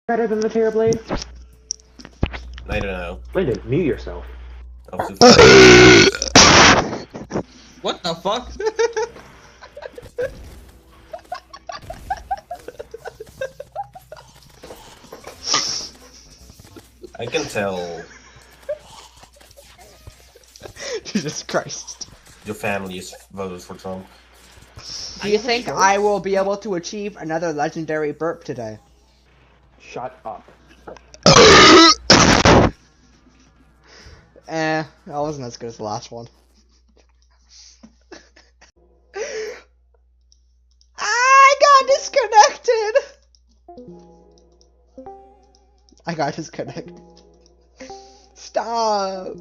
Better than the Terrorblade? I don't know. Landon, mute yourself. What the fuck? I can tell Jesus Christ. your family is voted for Trump. Do you think I will be able to achieve another legendary burp today? Shut up. That wasn't as good as the last one. I got disconnected! I got disconnected. Stop!